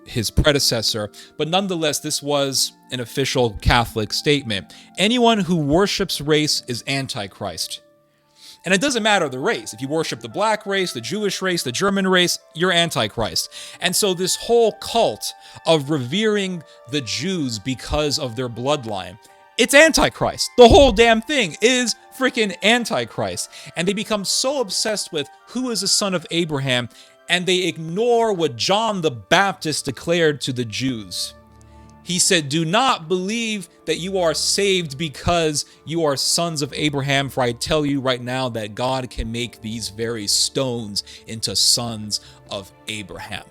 his predecessor, but nonetheless, this was an official Catholic statement. Anyone who worships race is Antichrist. And it doesn't matter the race. If you worship the black race, the Jewish race, the German race, you're Antichrist. And so this whole cult of revering the Jews because of their bloodline, it's Antichrist. The whole damn thing is freaking Antichrist. And they become so obsessed with who is the son of Abraham, and they ignore what John the Baptist declared to the Jews. He said, do not believe that you are saved because you are sons of Abraham, for I tell you right now that God can make these very stones into sons of Abraham.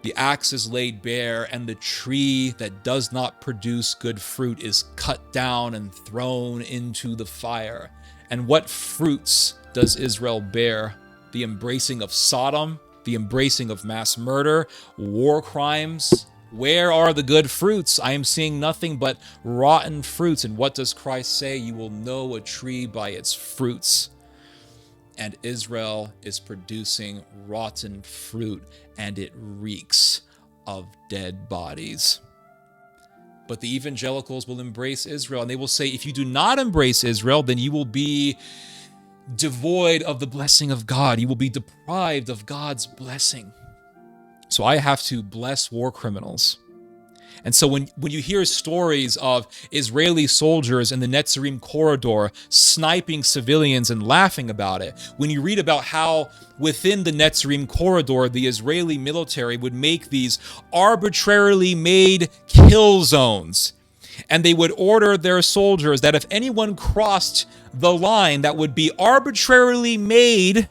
The axe is laid bare, and the tree that does not produce good fruit is cut down and thrown into the fire. And what fruits does Israel bear? The embracing of Sodom, the embracing of mass murder, war crimes. Where are the good fruits? I am seeing nothing but rotten fruits. And what does Christ say? You will know a tree by its fruits. And Israel is producing rotten fruit, and it reeks of dead bodies. But the evangelicals will embrace Israel, and they will say, if you do not embrace Israel, then you will be devoid of the blessing of God. You will be deprived of God's blessing. So I have to bless war criminals. And so when you hear stories of Israeli soldiers in the Netzarim corridor sniping civilians and laughing about it, when you read about how within the Netzarim corridor, the Israeli military would make these arbitrarily made kill zones, and they would order their soldiers that if anyone crossed the line that would be arbitrarily made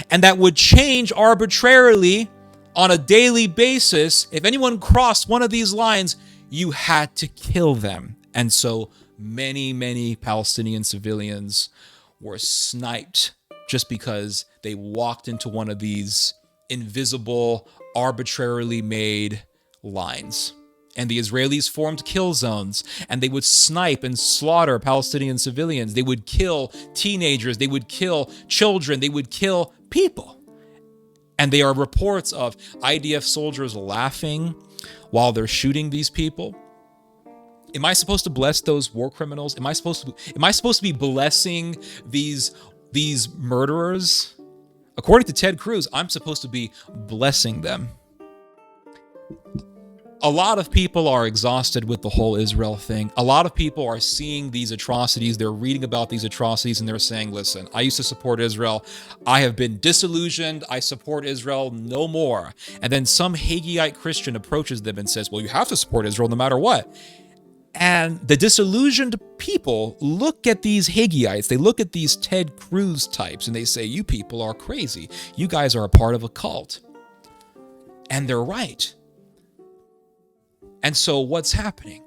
and that would change arbitrarily on a daily basis, if anyone crossed one of these lines, you had to kill them. And so many Palestinian civilians were sniped just because they walked into one of these invisible, arbitrarily made lines. And the Israelis formed kill zones, and they would snipe and slaughter Palestinian civilians. They would kill teenagers. They would kill children. They would kill people. And there are reports of IDF soldiers laughing while they're shooting these people. Am I supposed to bless those war criminals? Am I supposed to be blessing these murderers? According to Ted Cruz, I'm supposed to be blessing them. A lot of people are exhausted with the whole Israel thing. A lot of people are seeing these atrocities. They're reading about these atrocities, and they're saying, listen, I used to support Israel. I have been disillusioned. I support Israel no more. And then some Hageite Christian approaches them and says, well, you have to support Israel no matter what. And the disillusioned people look at these Hageites. They look at these Ted Cruz types, and they say, you people are crazy. You guys are a part of a cult. And they're right. And so what's happening?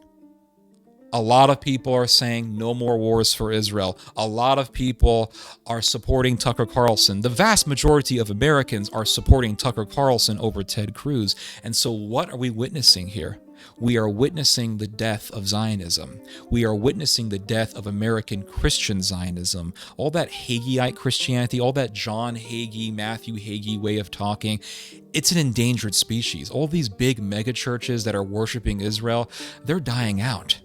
A lot of people are saying no more wars for Israel. A lot of people are supporting Tucker Carlson. The vast majority of Americans are supporting Tucker Carlson over Ted Cruz. And so what are we witnessing here? We are witnessing the death of Zionism. We are witnessing the death of American Christian Zionism. All that Hageite Christianity, all that John Hagee, Matthew Hagee way of talking, it's an endangered species. All these big mega churches that are worshiping Israel, they're dying out.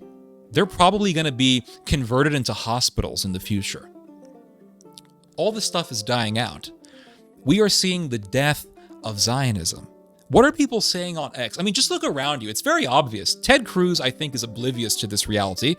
They're probably going to be converted into hospitals in the future. All this stuff is dying out. We are seeing the death of Zionism. What are people saying on X? I mean, just look around you. It's very obvious. Ted Cruz, I think, is oblivious to this reality.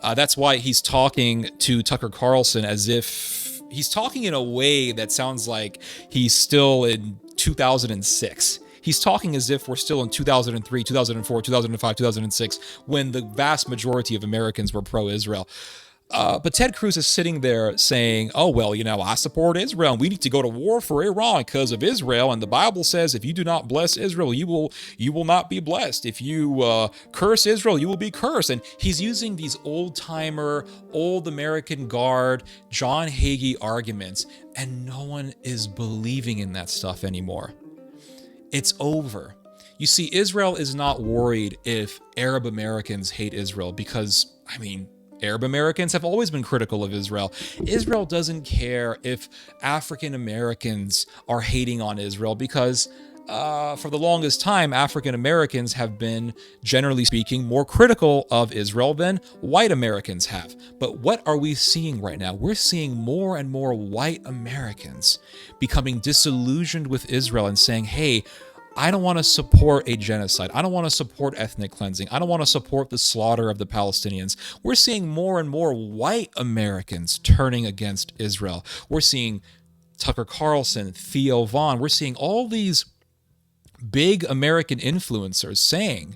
That's why he's talking to Tucker Carlson as if he's talking in a way that sounds like he's still in 2006. He's talking as if we're still in 2003, 2004, 2005, 2006, when the vast majority of Americans were pro-Israel. But Ted Cruz is sitting there saying, oh, well, I support Israel and we need to go to war for Iran because of Israel. And the Bible says if you do not bless Israel, you will not be blessed. If you curse Israel, you will be cursed. And he's using these old-timer, old American guard, John Hagee arguments, and no one is believing in that stuff anymore. It's over. You see, Israel is not worried if Arab Americans hate Israel because, Arab Americans have always been critical of Israel. Israel doesn't care if African Americans are hating on Israel because for the longest time, African Americans have been, generally speaking, more critical of Israel than white Americans have. But what are we seeing right now? We're seeing more and more white Americans becoming disillusioned with Israel and saying, hey, I don't want to support a genocide. I don't want to support ethnic cleansing. I don't want to support the slaughter of the Palestinians. We're seeing more and more white Americans turning against Israel. We're seeing Tucker Carlson, Theo Vaughn. We're seeing all these big American influencers saying,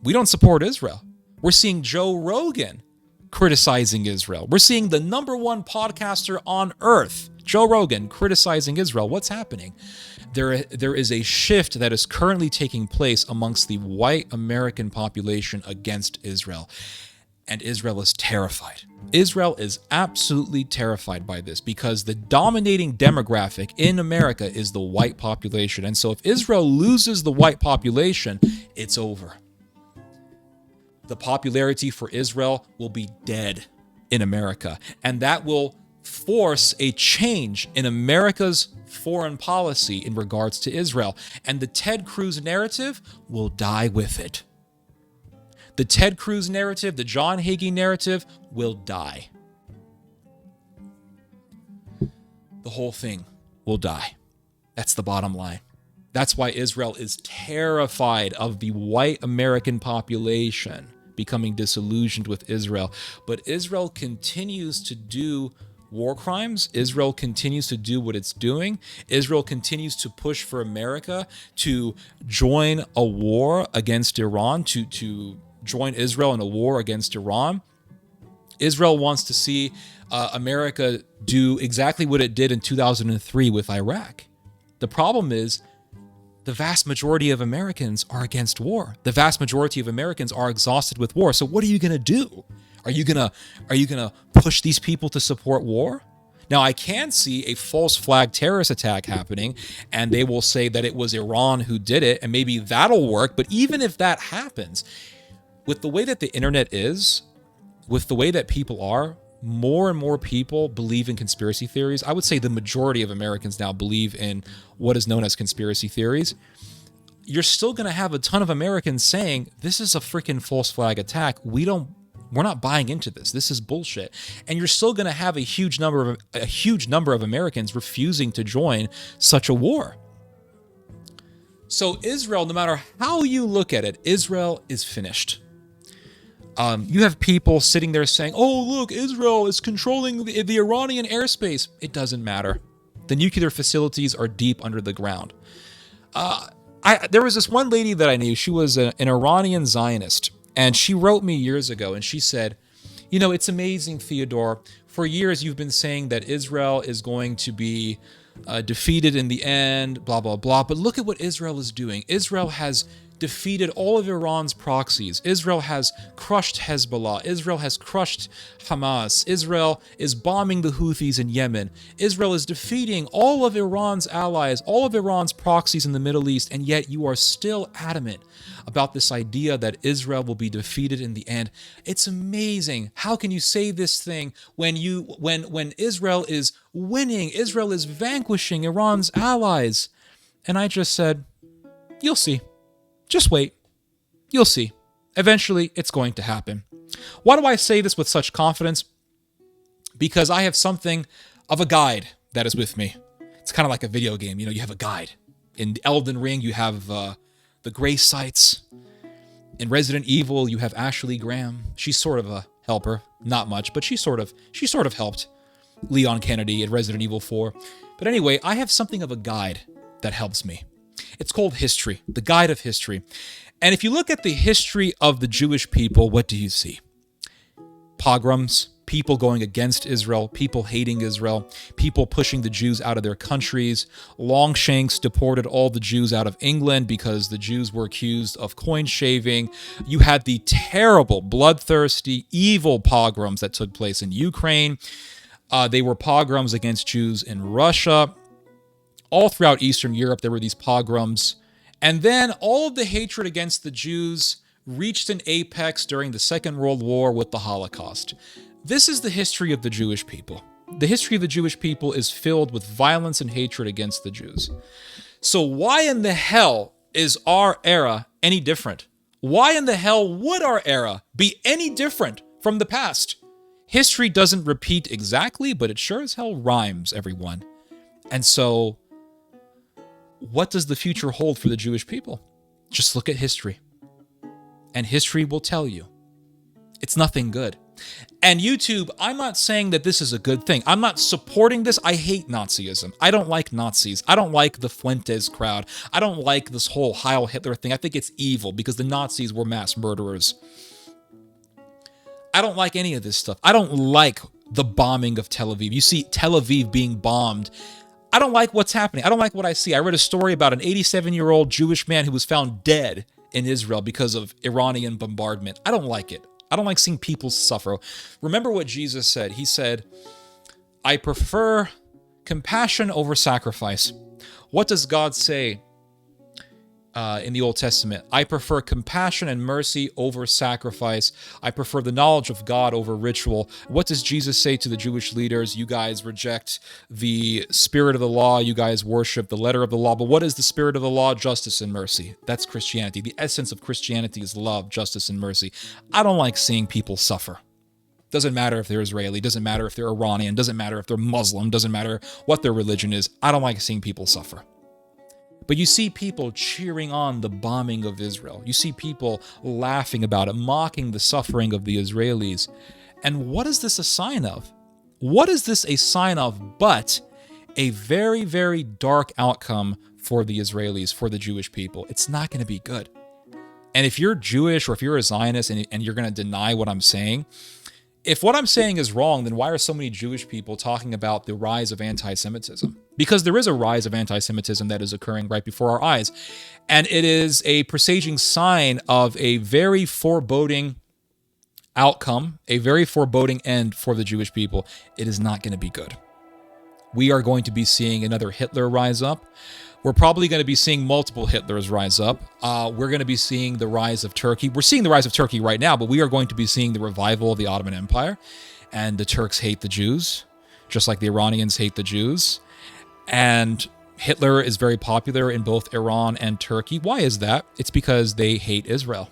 we don't support Israel. We're seeing Joe Rogan criticizing Israel. We're seeing the #1 podcaster on earth, Joe Rogan, criticizing Israel. What's happening? There is a shift that is currently taking place amongst the white American population against Israel. And Israel is terrified. Israel is absolutely terrified by this because the dominating demographic in America is the white population. And so if Israel loses the white population, it's over. The popularity for Israel will be dead in America. And that will force a change in America's foreign policy in regards to Israel. And the Ted Cruz narrative will die with it. The Ted Cruz narrative, the John Hagee narrative will die. The whole thing will die. That's the bottom line. That's why Israel is terrified of the white American population becoming disillusioned with Israel. But Israel continues to do war crimes. Israel continues to do what it's doing. Israel continues to push for America to join a war against Iran, to join Israel in a war against Iran. Israel wants to see America do exactly what it did in 2003 with Iraq. The problem is the vast majority of Americans are against war. The vast majority of Americans are exhausted with war. So what are you going to do? Are you gonna push these people to support war? Now, I can see a false flag terrorist attack happening, and they will say that it was Iran who did it, and maybe that'll work. But even if that happens, with the way that the internet is, with the way that people are, more and more people believe in conspiracy theories. I would say the majority of Americans now believe in what is known as conspiracy theories. You're still going to have a ton of Americans saying, this is a freaking false flag attack. We're not buying into this. This is bullshit. And you're still going to have a huge number of Americans refusing to join such a war. So Israel, no matter how you look at it, Israel is finished. You have people sitting there saying, oh, look, Israel is controlling the Iranian airspace. It doesn't matter. The nuclear facilities are deep under the ground. There was this one lady that I knew. She was an Iranian Zionist. And she wrote me years ago and she said, it's amazing, Theodore. For years, you've been saying that Israel is going to be defeated in the end, blah, blah, blah. But look at what Israel is doing. Israel has defeated all of Iran's proxies. Israel has crushed Hezbollah. Israel has crushed Hamas. Israel is bombing the Houthis in Yemen. Israel is defeating all of Iran's allies, all of Iran's proxies in the Middle East, and yet you are still adamant about this idea that Israel will be defeated in the end. It's amazing. How can you say this thing when Israel is winning, Israel is vanquishing Iran's allies? And I just said, you'll see. Just wait. You'll see. Eventually, it's going to happen. Why do I say this with such confidence? Because I have something of a guide that is with me. It's kind of like a video game. You have a guide. In Elden Ring, you have the gray sites. In Resident Evil, you have Ashley Graham. She's sort of a helper. Not much, but she sort of helped Leon Kennedy in Resident Evil 4. But anyway, I have something of a guide that helps me. It's called history, the guide of history. And if you look at the history of the Jewish people, what do you see? Pogroms, people going against Israel, people hating Israel, people pushing the Jews out of their countries. Longshanks deported all the Jews out of England because the Jews were accused of coin shaving. You had the terrible, bloodthirsty, evil pogroms that took place in Ukraine. They were pogroms against Jews in Russia. All throughout Eastern Europe, there were these pogroms. And then all of the hatred against the Jews reached an apex during the Second World War with the Holocaust. This is the history of the Jewish people. The history of the Jewish people is filled with violence and hatred against the Jews. So why in the hell is our era any different? Why in the hell would our era be any different from the past? History doesn't repeat exactly, but it sure as hell rhymes, everyone. And so, what does the future hold for the Jewish people? Just look at history. And history will tell you. It's nothing good. And YouTube, I'm not saying that this is a good thing. I'm not supporting this. I hate Nazism. I don't like Nazis. I don't like the Fuentes crowd. I don't like this whole Heil Hitler thing. I think it's evil because the Nazis were mass murderers. I don't like any of this stuff. I don't like the bombing of Tel Aviv. You see Tel Aviv being bombed. I don't like what's happening. I don't like what I see. I read a story about an 87-year-old Jewish man who was found dead in Israel because of Iranian bombardment. I don't like it. I don't like seeing people suffer. Remember what Jesus said. He said, I prefer compassion over sacrifice. What does God say in the Old Testament? I prefer compassion and mercy over sacrifice. I prefer the knowledge of God over ritual. What does Jesus say to the Jewish leaders? You guys reject the spirit of the law. You guys worship the letter of the law. But what is the spirit of the law? Justice and mercy. That's Christianity. The essence of Christianity is love, justice, and mercy. I don't like seeing people suffer. Doesn't matter if they're Israeli. Doesn't matter if they're Iranian. Doesn't matter if they're Muslim. Doesn't matter what their religion is. I don't like seeing people suffer. But you see people cheering on the bombing of Israel. You see people laughing about it, mocking the suffering of the Israelis. And what is this a sign of? What is this a sign of but a very, very dark outcome for the Israelis, for the Jewish people? It's not going to be good. And if you're Jewish or if you're a Zionist and you're going to deny what I'm saying, if what I'm saying is wrong, then why are so many Jewish people talking about the rise of anti-Semitism? Because there is a rise of anti-Semitism that is occurring right before our eyes. And it is a presaging sign of a very foreboding outcome, a very foreboding end for the Jewish people. It is not going to be good. We are going to be seeing another Hitler rise up. We're probably going to be seeing multiple Hitlers rise up. We're going to be seeing the rise of Turkey. We're seeing the rise of Turkey right now, but we are going to be seeing the revival of the Ottoman Empire. And the Turks hate the Jews, just like the Iranians hate the Jews. And Hitler is very popular in both Iran and Turkey. Why is that? It's because they hate Israel.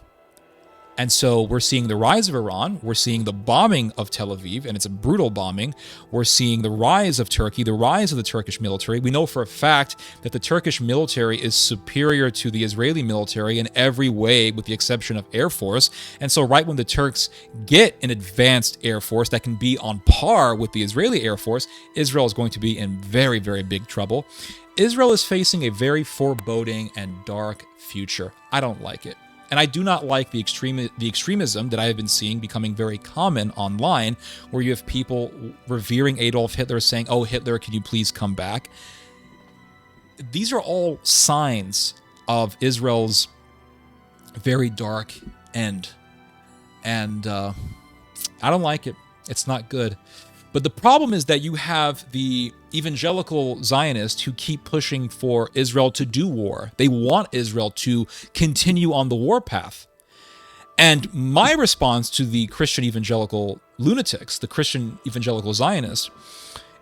And so we're seeing the rise of Iran. We're seeing the bombing of Tel Aviv, and it's a brutal bombing. We're seeing the rise of Turkey, the rise of the Turkish military. We know for a fact that the Turkish military is superior to the Israeli military in every way, with the exception of Air Force. And so right when the Turks get an advanced Air Force that can be on par with the Israeli Air Force, Israel is going to be in very, very big trouble. Israel is facing a very foreboding and dark future. I don't like it. And I do not like the extremism that I have been seeing becoming very common online, where you have people revering Adolf Hitler saying, oh, Hitler, can you please come back? These are all signs of Israel's very dark end. And I don't like it. It's not good. But the problem is that you have the evangelical Zionists who keep pushing for Israel to do war. They want Israel to continue on the war path. And my response to the Christian evangelical lunatics, the Christian evangelical Zionists,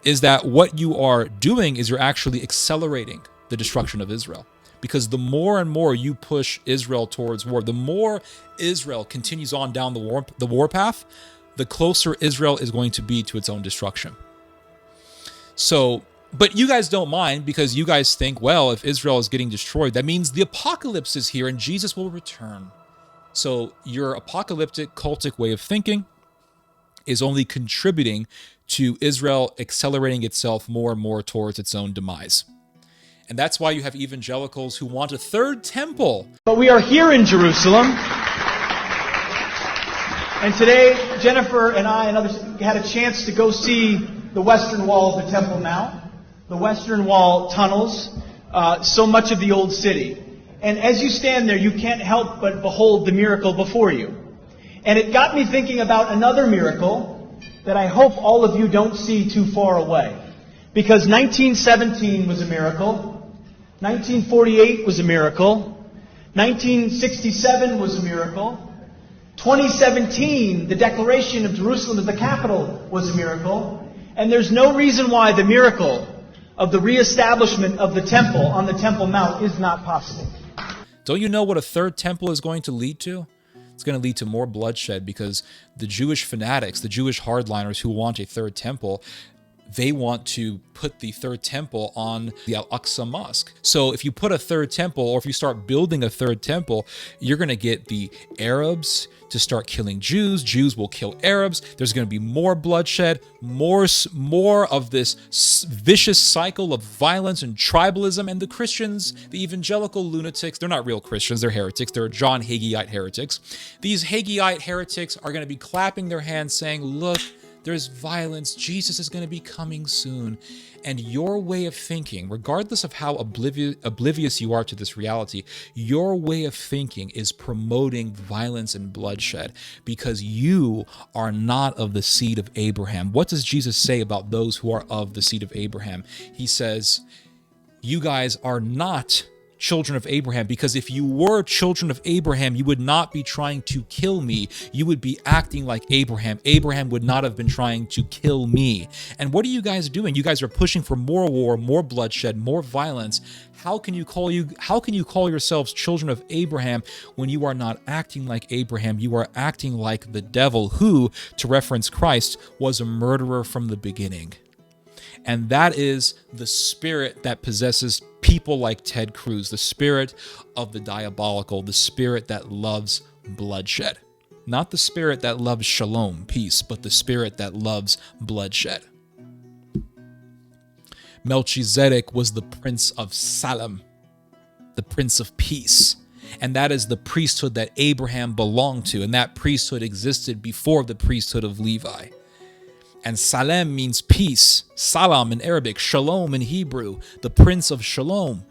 is that what you are doing is you're actually accelerating the destruction of Israel. Because the more and more you push Israel towards war, the more Israel continues on down the war path, the closer Israel is going to be to its own destruction. So, but you guys don't mind because you guys think, well, if Israel is getting destroyed, that means the apocalypse is here and Jesus will return. So your apocalyptic cultic way of thinking is only contributing to Israel accelerating itself more and more towards its own demise. And that's why you have evangelicals who want a third temple. But we are here in Jerusalem. And today, Jennifer and I and others had a chance to go see the western wall of the Temple Mount, the western wall tunnels, so much of the old city. And as you stand there, you can't help but behold the miracle before you. And it got me thinking about another miracle that I hope all of you don't see too far away. Because 1917 was a miracle, 1948 was a miracle, 1967 was a miracle, 2017, the declaration of Jerusalem as the capital was a miracle. And there's no reason why the miracle of the reestablishment of the temple on the Temple Mount is not possible. Don't you know what a third temple is going to lead to? It's going to lead to more bloodshed because the Jewish fanatics, the Jewish hardliners who want a third temple, they want to put the third temple on the Al-Aqsa Mosque. So if you put a third temple, or if you start building a third temple, you're going to get the Arabs to start killing Jews. Jews will kill Arabs. There's going to be more bloodshed, more of this vicious cycle of violence and tribalism. And the Christians, the evangelical lunatics, they're not real Christians, they're heretics. They're John Hageite heretics. These Hageite heretics are going to be clapping their hands saying, look, there's violence. Jesus is going to be coming soon. And your way of thinking, regardless of how oblivious you are to this reality, your way of thinking is promoting violence and bloodshed because you are not of the seed of Abraham. What does Jesus say about those who are of the seed of Abraham? He says, you guys are not children of Abraham, because if you were children of Abraham, you would not be trying to kill me. You would be acting like Abraham. Abraham would not have been trying to kill me. And what are you guys doing? You guys are pushing for more war, more bloodshed, more violence. How can you call yourselves children of Abraham when you are not acting like Abraham? You are acting like the devil, who, to reference Christ, was a murderer from the beginning. And that is the spirit that possesses people like Ted Cruz, the spirit of the diabolical, the spirit that loves bloodshed. Not the spirit that loves shalom, peace, but the spirit that loves bloodshed. Melchizedek was the prince of Salem, the prince of peace. And that is the priesthood that Abraham belonged to. And that priesthood existed before the priesthood of Levi. And Salem means peace. Salam in Arabic, shalom in Hebrew, the prince of shalom.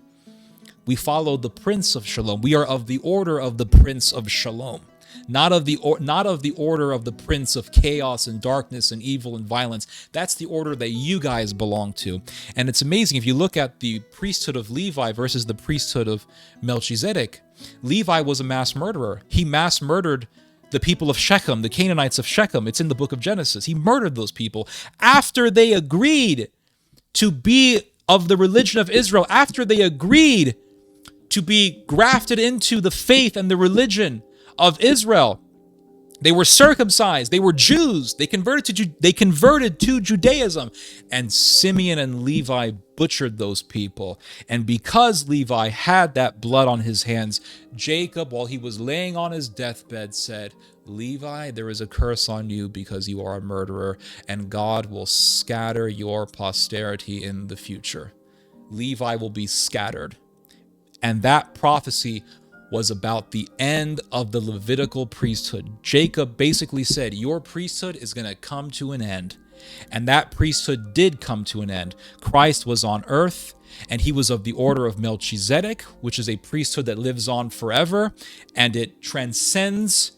We follow the prince of shalom. We are of the order of the prince of shalom, not of the order of the prince of chaos and darkness and evil and violence. That's the order that you guys belong to. And it's amazing if you look at the priesthood of Levi versus the priesthood of Melchizedek. Levi was a mass murderer. He mass murdered the people of Shechem, the Canaanites of Shechem. It's in the book of Genesis. He murdered those people after they agreed to be of the religion of Israel, after they agreed to be grafted into the faith and the religion of Israel. They were circumcised. They were Jews. They converted to Judaism. And Simeon and Levi butchered those people. And because Levi had that blood on his hands, Jacob, while he was laying on his deathbed, said, Levi, there is a curse on you because you are a murderer, and God will scatter your posterity in the future. Levi will be scattered. And that prophecy was about the end of the Levitical priesthood. Jacob basically said, your priesthood is going to come to an end. And that priesthood did come to an end. Christ was on earth. And he was of the order of Melchizedek, which is a priesthood that lives on forever, and it transcends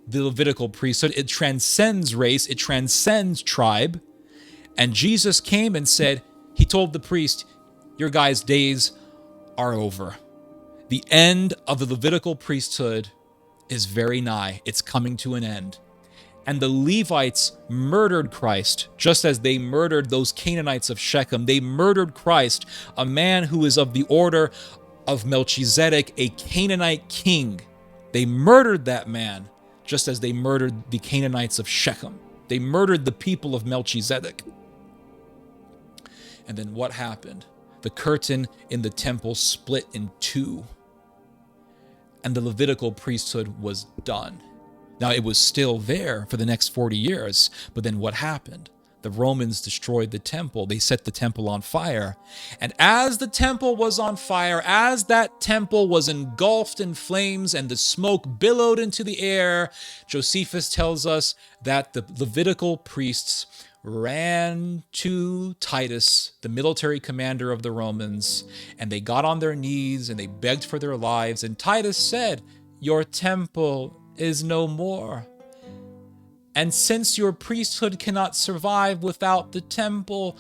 the Levitical priesthood. It transcends race. It transcends tribe. And Jesus came and said, he told the priest, your guys' days are over. The end of the Levitical priesthood is very nigh. It's coming to an end. And the Levites murdered Christ, just as they murdered those Canaanites of Shechem. They murdered Christ, a man who is of the order of Melchizedek, a Canaanite king. They murdered that man, just as they murdered the Canaanites of Shechem. They murdered the people of Melchizedek. And then what happened? The curtain in the temple split in two, and the Levitical priesthood was done. Now, it was still there for the next 40 years, but then what happened? The Romans destroyed the temple. They set the temple on fire. And as the temple was on fire, as that temple was engulfed in flames and the smoke billowed into the air, Josephus tells us that the Levitical priests ran to Titus, the military commander of the Romans, and they got on their knees and they begged for their lives. And Titus said, your temple is no more. And since your priesthood cannot survive without the temple,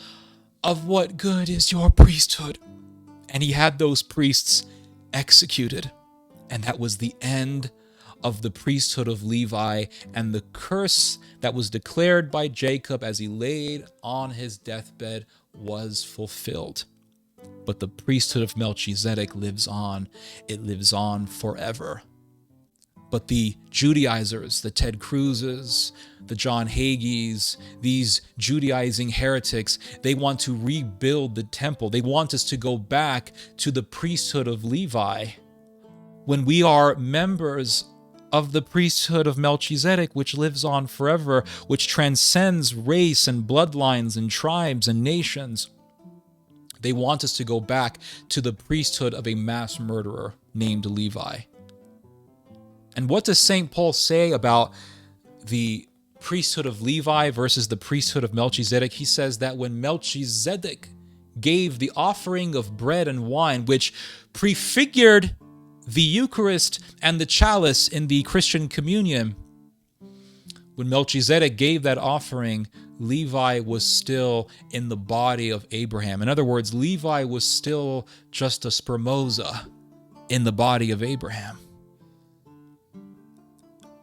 of what good is your priesthood? And he had those priests executed. And that was the end of the priesthood of Levi, and the curse that was declared by Jacob as he laid on his deathbed was fulfilled. But the priesthood of Melchizedek lives on. It lives on forever. But the Judaizers, the Ted Cruzes, the John Hagees, these Judaizing heretics, they want to rebuild the temple. They want us to go back to the priesthood of Levi, when we are members of the priesthood of Melchizedek, which lives on forever, which transcends race and bloodlines and tribes and nations. They want us to go back to the priesthood of a mass murderer named Levi. And what does St. Paul say about the priesthood of Levi versus the priesthood of Melchizedek? He says that when Melchizedek gave the offering of bread and wine, which prefigured the Eucharist and the chalice in the Christian communion, when Melchizedek gave that offering, Levi was still in the body of Abraham. In other words, Levi was still just a spermosa in the body of Abraham.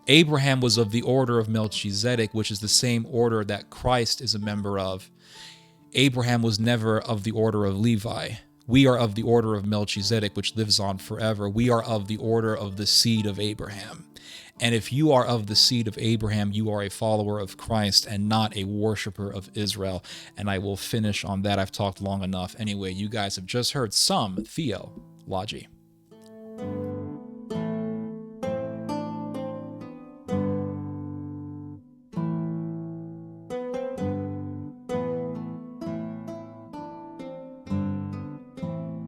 Abraham was of the order of Melchizedek, which is the same order that Christ is a member of. Abraham was never of the order of Levi. We are of the order of Melchizedek, which lives on forever. We are of the order of the seed of Abraham. And if you are of the seed of Abraham, you are a follower of Christ and not a worshiper of Israel. And I will finish on that. I've talked long enough. Anyway, you guys have just heard some theology.